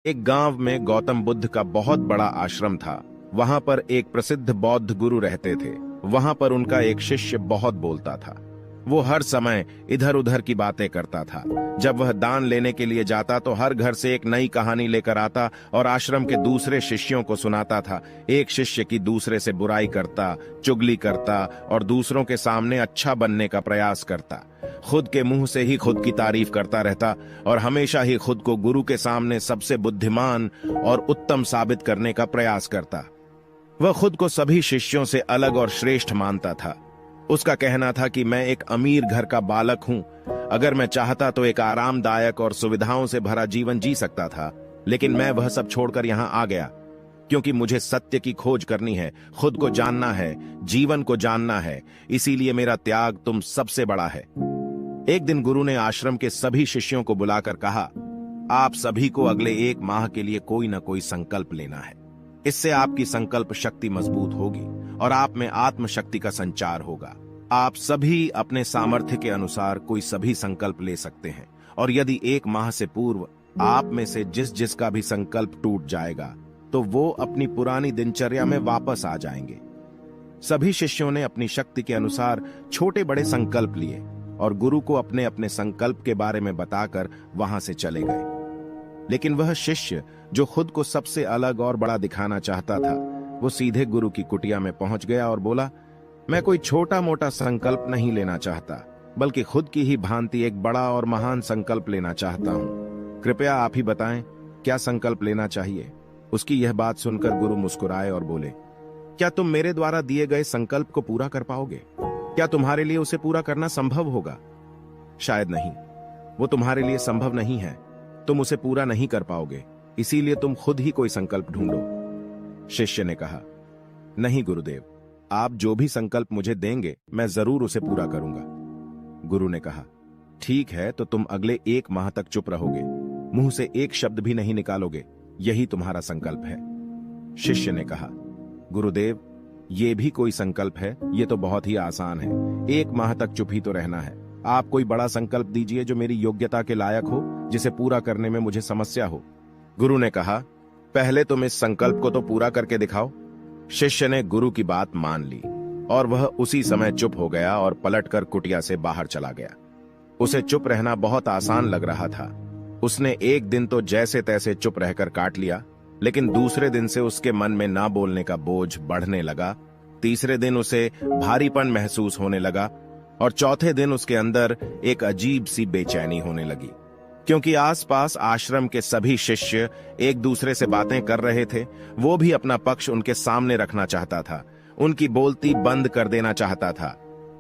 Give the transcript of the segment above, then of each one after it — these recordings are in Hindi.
एक गांव में गौतम बुद्ध का बहुत बड़ा आश्रम था। वहां पर एक प्रसिद्ध बौद्ध गुरु रहते थे। वहां पर उनका एक शिष्य बहुत बोलता था। वो हर समय इधर उधर की बातें करता था। जब वह दान लेने के लिए जाता तो हर घर से एक नई कहानी लेकर आता और आश्रम के दूसरे शिष्यों को सुनाता था। एक शिष्य की दूसरे से बुराई करता, चुगली करता और दूसरों के सामने अच्छा बनने का प्रयास करता। खुद के मुंह से ही खुद की तारीफ करता रहता और हमेशा ही खुद को गुरु के सामने सबसे बुद्धिमान और उत्तम साबित करने का प्रयास करता। वह खुद को सभी शिष्यों से अलग और श्रेष्ठ मानता था। उसका कहना था कि मैं एक अमीर घर का बालक हूं। अगर मैं चाहता तो एक आरामदायक और सुविधाओं से भरा जीवन जी सकता था, लेकिन मैं वह सब छोड़कर यहां आ गया क्योंकि मुझे सत्य की खोज करनी है, खुद को जानना है, जीवन को जानना है। इसीलिए मेरा त्याग तुम सबसे बड़ा है। एक दिन गुरु ने आश्रम के सभी शिष्यों को बुलाकर कहा, आप सभी को अगले 1 माह के लिए कोई न कोई संकल्प लेना है। इससे आपकी संकल्प शक्ति मजबूत होगी और आप में आत्मशक्ति का संचार होगा। आप सभी अपने सामर्थ्य के अनुसार कोई सभी संकल्प ले सकते हैं और यदि 1 माह से पूर्व आप में से जिस का भी संकल्प टूट जाएगा तो वो अपनी पुरानी दिनचर्या में वापस आ जाएंगे। सभी शिष्यों ने अपनी शक्ति के अनुसार छोटे बड़े संकल्प लिए और गुरु को अपने अपने संकल्प के बारे में बताकर वहां से चले गए। लेकिन वह शिष्य जो खुद को सबसे अलग और बड़ा दिखाना चाहता था, वो सीधे गुरु की कुटिया में पहुंच गया और बोला, मैं कोई छोटा मोटा संकल्प नहीं लेना चाहता, बल्कि खुद की ही भांति एक बड़ा और महान संकल्प लेना चाहता हूं। कृपया आप ही बताएं, क्या संकल्प लेना चाहिए। उसकी यह बात सुनकर गुरु मुस्कुराए और बोले, क्या तुम मेरे द्वारा दिए गए संकल्प को पूरा कर पाओगे? क्या तुम्हारे लिए उसे पूरा करना संभव होगा? शायद नहीं, वो तुम्हारे लिए संभव नहीं है। तुम उसे पूरा नहीं कर पाओगे, इसीलिए तुम खुद ही कोई संकल्प ढूंढो। शिष्य ने कहा, नहीं गुरुदेव, आप जो भी संकल्प मुझे देंगे मैं जरूर उसे पूरा करूंगा। गुरु ने कहा, ठीक है, तो तुम अगले 1 माह तक चुप रहोगे, मुंह से एक शब्द भी नहीं निकालोगे, यही तुम्हारा संकल्प है। शिष्य ने कहा, गुरुदेव, ये भी कोई संकल्प है? ये तो बहुत ही आसान है। 1 माह तक चुप ही तो रहना है। आप कोई बड़ा संकल्प दीजिए जो मेरी योग्यता के लायक हो, जिसे पूरा करने में मुझे समस्या हो। गुरु ने कहा, पहले तुम इस संकल्प को तो पूरा करके दिखाओ। शिष्य ने गुरु की बात मान ली और वह उसी समय चुप हो गया और पलटकर कुटिया से बाहर चला गया। उसे चुप रहना बहुत आसान लग रहा था। उसने एक दिन तो जैसे तैसे चुप रहकर काट लिया, लेकिन दूसरे दिन से उसके मन में ना बोलने का बोझ बढ़ने लगा। तीसरे दिन उसे भारीपन महसूस होने लगा और चौथे दिन उसके अंदर एक अजीब सी बेचैनी होने लगी, क्योंकि आसपास आश्रम के सभी शिष्य एक दूसरे से बातें कर रहे थे। वो भी अपना पक्ष उनके सामने रखना चाहता था, उनकी बोलती बंद कर देना चाहता था,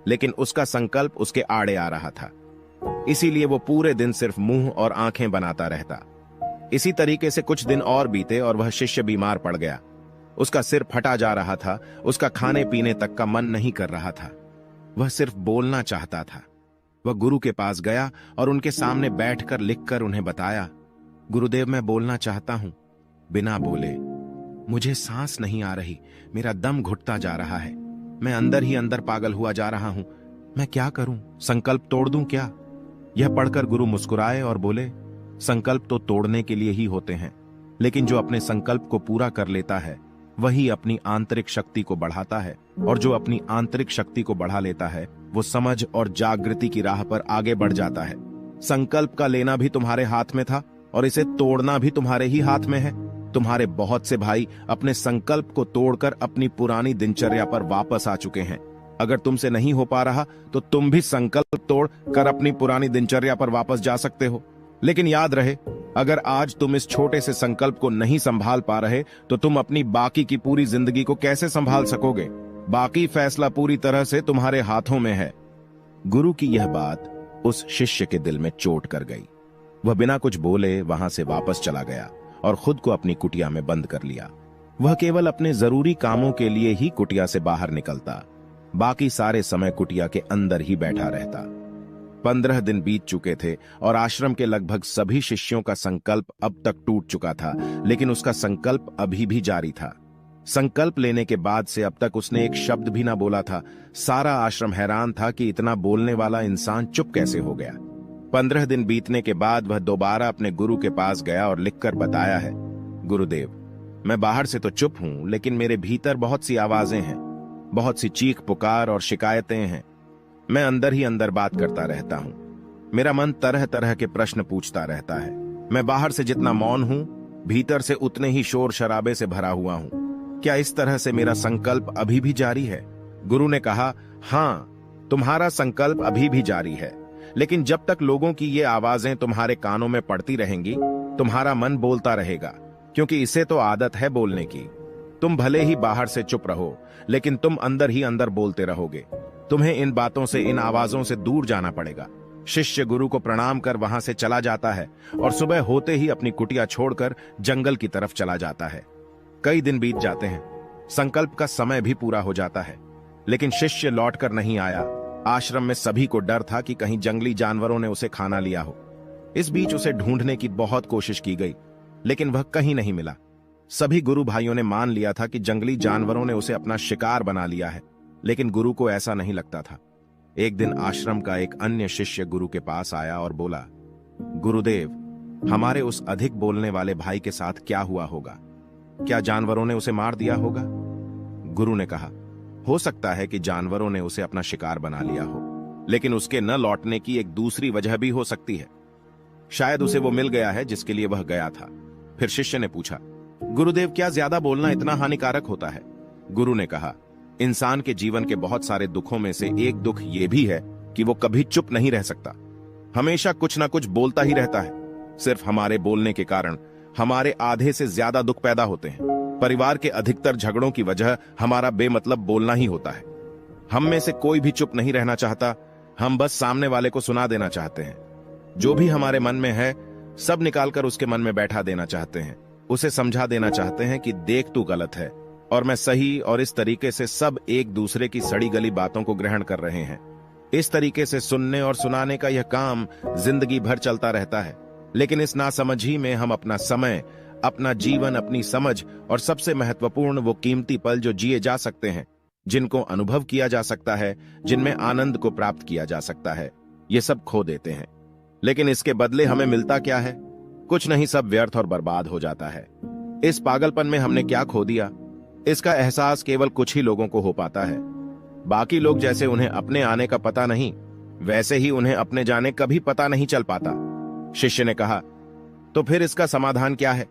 लेकिन उसका संकल्प उसके आड़े आ रहा था। इसीलिए वो पूरे दिन सिर्फ मुंह और आंखें बनाता रहता। इसी तरीके से कुछ दिन और बीते और वह शिष्य बीमार पड़ गया। उसका सिर फटा जा रहा था, उसका खाने पीने तक का मन नहीं कर रहा था, वह सिर्फ बोलना चाहता था। वह गुरु के पास गया और उनके सामने बैठकर लिखकर उन्हें बताया, गुरुदेव, मैं बोलना चाहता हूं। बिना बोले, मुझे सांस नहीं आ रही, मेरा दम घुटता जा रहा है, मैं अंदर ही अंदर पागल हुआ जा रहा हूं, मैं क्या करूं? संकल्प तोड़ दूं क्या? यह पढ़कर गुरु मुस्कुराए और बोले, संकल्प तो तोड़ने के लिए ही होते हैं, लेकिन जो अपने संकल्प को पूरा कर लेता है वही अपनी आंतरिक शक्ति को बढ़ाता है, और जो अपनी आंतरिक शक्ति को बढ़ा लेता है वो समझ और जागृति की राह पर आगे बढ़ जाता है। संकल्प का लेना भी तुम्हारे हाथ में था और इसे तोड़ना भी तुम्हारे ही हाथ में है। तुम्हारे बहुत से भाई अपने संकल्प को तोड़कर अपनी पुरानी दिनचर्या पर वापस आ चुके हैं। अगर तुमसे नहीं हो पा रहा तो तुम भी संकल्प तोड़ कर अपनी पुरानी दिनचर्या पर वापस जा सकते हो। लेकिन याद रहे, अगर आज तुम इस छोटे से संकल्प को नहीं संभाल पा रहे तो तुम अपनी बाकी की पूरी जिंदगी को कैसे संभाल सकोगे? बाकी फैसला पूरी तरह से तुम्हारे हाथों में है। गुरु की यह बात उस शिष्य के दिल में चोट कर गई। वह बिना कुछ बोले वहां से वापस चला गया और खुद को अपनी कुटिया में बंद कर लिया। वह केवल अपने जरूरी कामों के लिए ही कुटिया से बाहर निकलता, बाकी सारे समय कुटिया के अंदर ही बैठा रहता। 15 दिन बीत चुके थे और आश्रम के लगभग सभी शिष्यों का संकल्प अब तक टूट चुका था, लेकिन उसका संकल्प अभी भी जारी था। संकल्प लेने के बाद से अब तक उसने एक शब्द भी ना बोला था। सारा आश्रम हैरान था कि इतना बोलने वाला इंसान चुप कैसे हो गया। 15 दिन बीतने के बाद वह दोबारा अपने गुरु के पास गया और लिखकर बताया है, गुरुदेव, मैं बाहर से तो चुप हूं, लेकिन मेरे भीतर बहुत सी आवाजें हैं, बहुत सी चीख पुकार और शिकायतें हैं। मैं अंदर ही अंदर बात करता रहता हूं। मेरा मन तरह तरह के प्रश्न पूछता रहता है। मैं बाहर से जितना मौन हूं, भीतर से उतने ही शोर शराबे से भरा हुआ हूं। क्या इस तरह से मेरा संकल्प अभी भी जारी है? गुरु ने कहा, हां, तुम्हारा संकल्प अभी भी जारी है, लेकिन जब तक लोगों की ये आवाजें तुम्हारे कानों में पड़ती रहेंगी, तुम्हारा मन बोलता रहेगा, क्योंकि इसे तो आदत है बोलने की। तुम भले ही बाहर से चुप रहो, लेकिन तुम अंदर ही अंदर बोलते रहोगे। तुम्हें इन बातों से, इन आवाजों से दूर जाना पड़ेगा। शिष्य गुरु को प्रणाम कर वहां से चला जाता है और सुबह होते ही अपनी कुटिया छोड़कर जंगल की तरफ चला जाता है। कई दिन बीत जाते हैं, संकल्प का समय भी पूरा हो जाता है, लेकिन शिष्य लौटकर नहीं आया। आश्रम में सभी को डर था कि कहीं जंगली जानवरों ने उसे खाना लिया हो। इस बीच उसे ढूंढने की बहुत कोशिश की गई, लेकिन वह कहीं नहीं मिला। सभी गुरु भाइयों ने मान लिया था कि जंगली जानवरों ने उसे अपना शिकार बना लिया है, लेकिन गुरु को ऐसा नहीं लगता था। एक दिन आश्रम का एक अन्य शिष्य गुरु के पास आया और बोला, गुरुदेव, हमारे उस अधिक बोलने वाले भाई के साथ क्या हुआ होगा? क्या जानवरों ने उसे मार दिया होगा? गुरु ने कहा, हो सकता है कि जानवरों ने उसे अपना शिकार बना लिया हो, लेकिन उसके न लौटने की एक दूसरी वजह भी हो सकती है। शायद उसे वो मिल गया है जिसके लिए वह गया था। फिर शिष्य ने पूछा, गुरुदेव, क्या ज्यादा बोलना इतना हानिकारक होता है? गुरु ने कहा, इंसान के जीवन के बहुत सारे दुखों में से एक दुख ये भी है कि वो कभी चुप नहीं रह सकता। हमेशा कुछ ना कुछ बोलता ही रहता है। सिर्फ हमारे बोलने के कारण हमारे आधे से ज्यादा दुख पैदा होते हैं। परिवार के अधिकतर झगड़ों की वजह हमारा बेमतलब बोलना ही होता है। हम में से कोई भी चुप नहीं रहना चाहता। हम बस सामने वाले को सुना देना चाहते हैं। जो भी हमारे मन में है, सब निकालकर उसके मन में बैठा देना चाहते हैं। उसे समझा देना चाहते हैं कि देख, तू गलत है और मैं सही, और इस तरीके से सब एक दूसरे की सड़ी गली बातों को ग्रहण कर रहे हैं। इस तरीके से सुनने और सुनाने का यह काम जिंदगी भर चलता रहता है, लेकिन इस नासमझी में हम अपना समय, अपना जीवन, अपनी समझ और सबसे महत्वपूर्ण वो कीमती पल जो जिए जा सकते हैं, जिनको अनुभव किया जा सकता है, जिनमें आनंद को प्राप्त किया जा सकता है, ये सब खो देते हैं। लेकिन इसके बदले हमें मिलता क्या है? कुछ नहीं, सब व्यर्थ और बर्बाद हो जाता है। इस पागलपन में हमने क्या खो दिया, इसका एहसास केवल कुछ ही लोगों को हो पाता है। बाकी लोग जैसे उन्हें अपने आने का पता नहीं, वैसे ही उन्हें अपने जाने का भी पता नहीं चल पाता। शिष्य ने कहा, तो फिर इसका समाधान क्या है?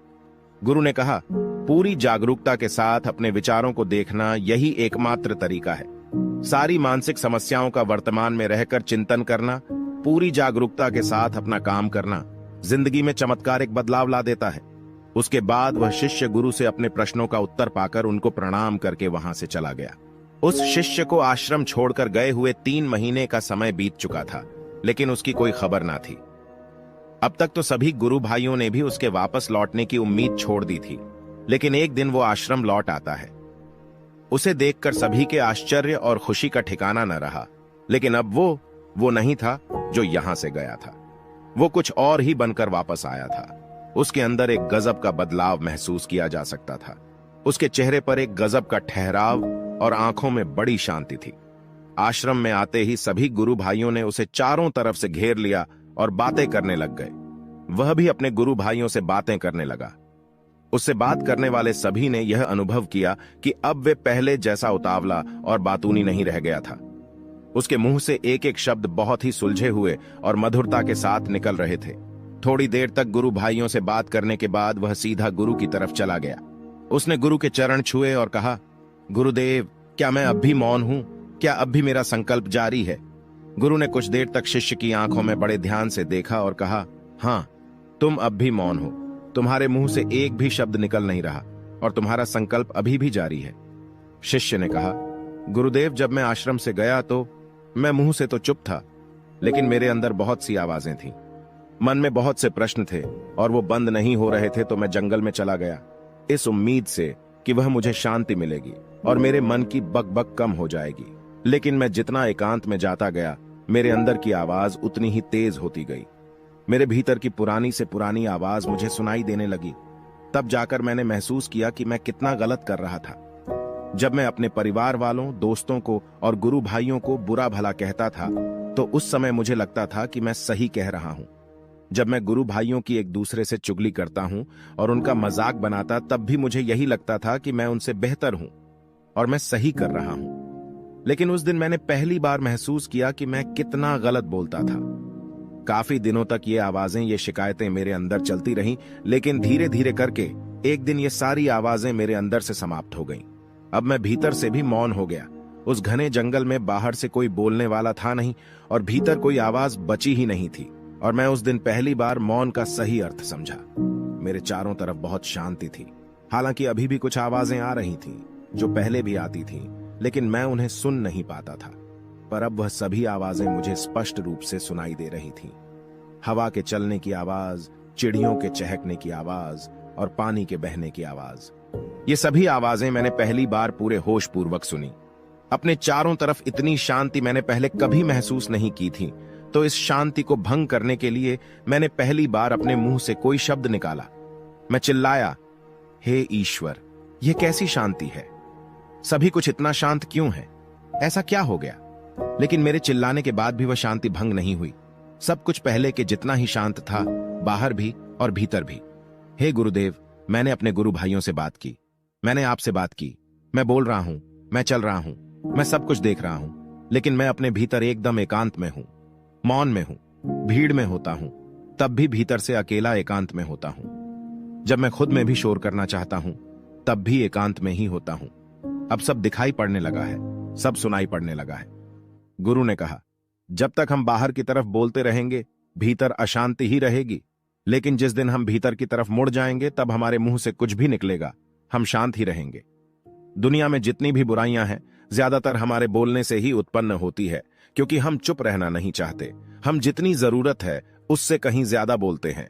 गुरु ने कहा, पूरी जागरूकता के साथ अपने विचारों को देखना यही एकमात्र तरीका है। सारी मानसिक समस्याओं का वर्तमान में रहकर चिंतन करना, पूरी जागरूकता के साथ अपना काम करना जिंदगी में चमत्कारिक बदलाव ला देता है। उसके बाद वह शिष्य गुरु से अपने प्रश्नों का उत्तर पाकर उनको प्रणाम करके वहां से चला गया। उस शिष्य को आश्रम छोड़कर गए हुए 3 महीने का समय बीत चुका था, लेकिन उसकी कोई खबर ना थी। अब तक तो सभी गुरु भाइयों ने भी उसके वापस लौटने की उम्मीद छोड़ दी थी, लेकिन एक दिन वो आश्रम लौट आता है। उसे देखकर सभी के आश्चर्य और खुशी का ठिकाना न रहा, लेकिन अब वो नहीं था जो यहां से गया था। वो कुछ और ही बनकर वापस आया था। उसके अंदर एक गजब का बदलाव महसूस किया जा सकता था। उसके चेहरे पर एक गजब का ठहराव और आंखों में बड़ी शांति थी। आश्रम में आते ही सभी गुरु भाइयों ने उसे चारों तरफ से घेर लिया और बातें करने लग गए। वह भी अपने गुरु भाइयों से बातें करने लगा। उससे बात करने वाले सभी ने यह अनुभव किया कि अब वे पहले जैसा उतावला और बातूनी नहीं रह गया था। उसके मुंह से एक एक शब्द बहुत ही सुलझे हुए और मधुरता के साथ निकल रहे थे। थोड़ी देर तक गुरु भाइयों से बात करने के बाद वह सीधा गुरु की तरफ चला गया। उसने गुरु के चरण छुए और कहा, गुरुदेव, क्या मैं अब भी मौन हूं? क्या अब भी मेरा संकल्प जारी है? गुरु ने कुछ देर तक शिष्य की आंखों में बड़े ध्यान से देखा और कहा, हां, तुम अब भी मौन हो। तुम्हारे मुंह से एक भी शब्द निकल नहीं रहा और तुम्हारा संकल्प अभी भी जारी है। शिष्य ने कहा, गुरुदेव, जब मैं आश्रम से गया तो मैं मुंह से तो चुप था, लेकिन मेरे अंदर बहुत सी आवाजें थीं। मन में बहुत से प्रश्न थे और वो बंद नहीं हो रहे थे, तो मैं जंगल में चला गया, इस उम्मीद से कि वह मुझे शांति मिलेगी और मेरे मन की बकबक कम हो जाएगी। लेकिन मैं जितना एकांत में जाता गया, मेरे अंदर की आवाज उतनी ही तेज होती गई। मेरे भीतर की पुरानी से पुरानी आवाज मुझे सुनाई देने लगी। तब जाकर मैंने महसूस किया कि मैं कितना गलत कर रहा था। जब मैं अपने परिवार वालों, दोस्तों को और गुरु भाइयों को बुरा भला कहता था, तो उस समय मुझे लगता था कि मैं सही कह रहा हूं। जब मैं गुरु भाइयों की एक दूसरे से चुगली करता हूं और उनका मजाक बनाता, तब भी मुझे यही लगता था कि मैं उनसे बेहतर हूं और मैं सही कर रहा हूं। लेकिन उस दिन मैंने पहली बार महसूस किया कि मैं कितना गलत बोलता था। काफी दिनों तक ये आवाजें, ये शिकायतें मेरे अंदर चलती रहीं, लेकिन धीरे धीरे करके एक दिन ये सारी आवाजें मेरे अंदर से समाप्त हो गईं। अब मैं भीतर से भी मौन हो गया। उस घने जंगल में बाहर से कोई बोलने वाला था नहीं और भीतर कोई आवाज बची ही नहीं थी। और मैं उस दिन पहली बार मौन का सही अर्थ समझा। मेरे चारों तरफ बहुत शांति थी। हालांकि अभी भी कुछ आवाजें आ रही थीं, जो पहले भी आती थीं, लेकिन मैं उन्हें सुन नहीं पाता था। पर अब वह सभी आवाजें मुझे स्पष्ट रूप से सुनाई दे रही थीं। हवा के चलने की आवाज, चिड़ियों के चहकने की आवाज और पानी के बहने की आवाज। ये सभी आवाजें मैंने पहली बार पूरे होश पूर्वक सुनी। अपने चारों तरफ इतनी शांति मैंने पहले कभी महसूस नहीं की थी। तो इस शांति को भंग करने के लिए मैंने पहली बार अपने मुंह से कोई शब्द निकाला। मैं चिल्लाया, हे ईश्वर, यह कैसी शांति है? सभी कुछ इतना शांत क्यों है? ऐसा क्या हो गया? लेकिन मेरे चिल्लाने के बाद भी वह शांति भंग नहीं हुई। सब कुछ पहले के जितना ही शांत था, बाहर भी और भीतर भी। हे गुरुदेव, मैंने अपने गुरु भाइयों से बात की, मैंने आपसे बात की। मैं बोल रहा हूं, मैं चल रहा हूं, मैं सब कुछ देख रहा हूं, लेकिन मैं अपने भीतर एकदम एकांत में हूं, मौन में हूं। भीड़ में होता हूं, तब भी भीतर से अकेला एकांत में होता हूं। जब मैं खुद में भी शोर करना चाहता हूं, तब भी एकांत में ही होता हूं। अब सब दिखाई पड़ने लगा है, सब सुनाई पड़ने लगा है। गुरु ने कहा, जब तक हम बाहर की तरफ बोलते रहेंगे, भीतर अशांति ही रहेगी। लेकिन जिस दिन हम भीतर की तरफ मुड़ जाएंगे, तब हमारे मुंह से कुछ भी निकलेगा, हम शांत ही रहेंगे। दुनिया में जितनी भी बुराइयां हैं, ज्यादातर हमारे बोलने से ही उत्पन्न होती है, क्योंकि हम चुप रहना नहीं चाहते। हम जितनी जरूरत है उससे कहीं ज्यादा बोलते हैं।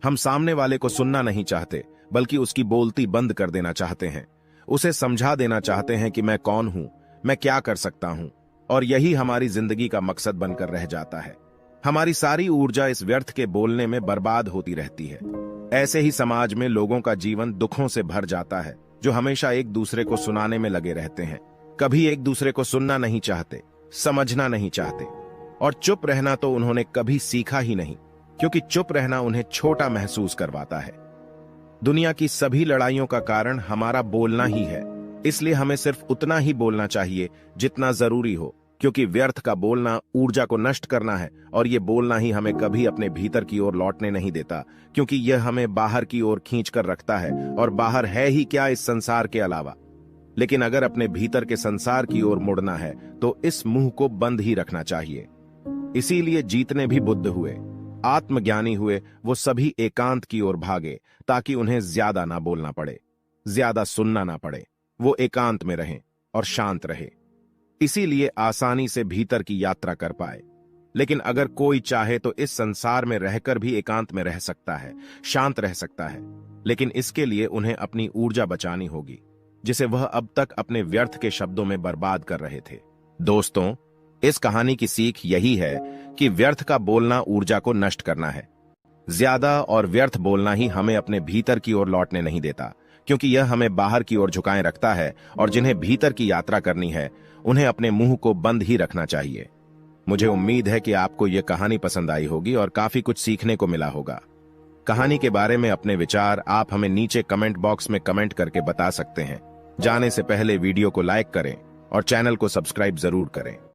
हम सामने वाले को सुनना नहीं चाहते, बल्कि उसकी बोलती बंद कर देना चाहते हैं। उसे समझा देना चाहते हैं कि मैं कौन हूं, मैं क्या कर सकता हूं, और यही हमारी जिंदगी का मकसद बनकर रह जाता है। हमारी सारी ऊर्जा इस व्यर्थ के बोलने में बर्बाद होती रहती है। ऐसे ही समाज में लोगों का जीवन दुखों से भर जाता है, जो हमेशा एक दूसरे को सुनाने में लगे रहते हैं। कभी एक दूसरे को सुनना नहीं चाहते, समझना नहीं चाहते, और चुप रहना तो उन्होंने कभी सीखा ही नहीं, क्योंकि चुप रहना उन्हें छोटा महसूस करवाता है। दुनिया की सभी लड़ाइयों का कारण हमारा बोलना ही है, इसलिए हमें सिर्फ उतना ही बोलना चाहिए जितना जरूरी हो, क्योंकि व्यर्थ का बोलना ऊर्जा को नष्ट करना है, और ये बोलना ही हमें कभी अपने भीतर की ओर लौटने नहीं देता, क्योंकि यह हमें बाहर की ओर खींच कर रखता है, और बाहर है ही क्या इस संसार के अलावा। लेकिन अगर अपने भीतर के संसार की ओर मुड़ना है, तो इस मुंह को बंद ही रखना चाहिए। इसीलिए जितने भी बुद्ध हुए, आत्मज्ञानी हुए, वो सभी एकांत की ओर भागे, ताकि उन्हें ज्यादा ना बोलना पड़े, ज्यादा सुनना ना पड़े। वो एकांत में रहें और शांत रहे, इसीलिए आसानी से भीतर की यात्रा कर पाए। लेकिन अगर कोई चाहे तो इस संसार में रहकर भी एकांत में रह सकता है, शांत रह सकता है, लेकिन इसके लिए उन्हें अपनी ऊर्जा बचानी होगी, जिसे वह अब तक अपने व्यर्थ के शब्दों में बर्बाद कर रहे थे। दोस्तों, इस कहानी की सीख यही है कि व्यर्थ का बोलना ऊर्जा को नष्ट करना है। ज्यादा और व्यर्थ बोलना ही हमें अपने भीतर की ओर लौटने नहीं देता, क्योंकि यह हमें बाहर की ओर झुकाए रखता है, और जिन्हें भीतर की यात्रा करनी है, उन्हें अपने मुंह को बंद ही रखना चाहिए। मुझे उम्मीद है कि आपको यह कहानी पसंद आई होगी और काफी कुछ सीखने को मिला होगा। कहानी के बारे में अपने विचार आप हमें नीचे कमेंट बॉक्स में कमेंट करके बता सकते हैं। जाने से पहले वीडियो को लाइक करें और चैनल को सब्सक्राइब जरूर करें।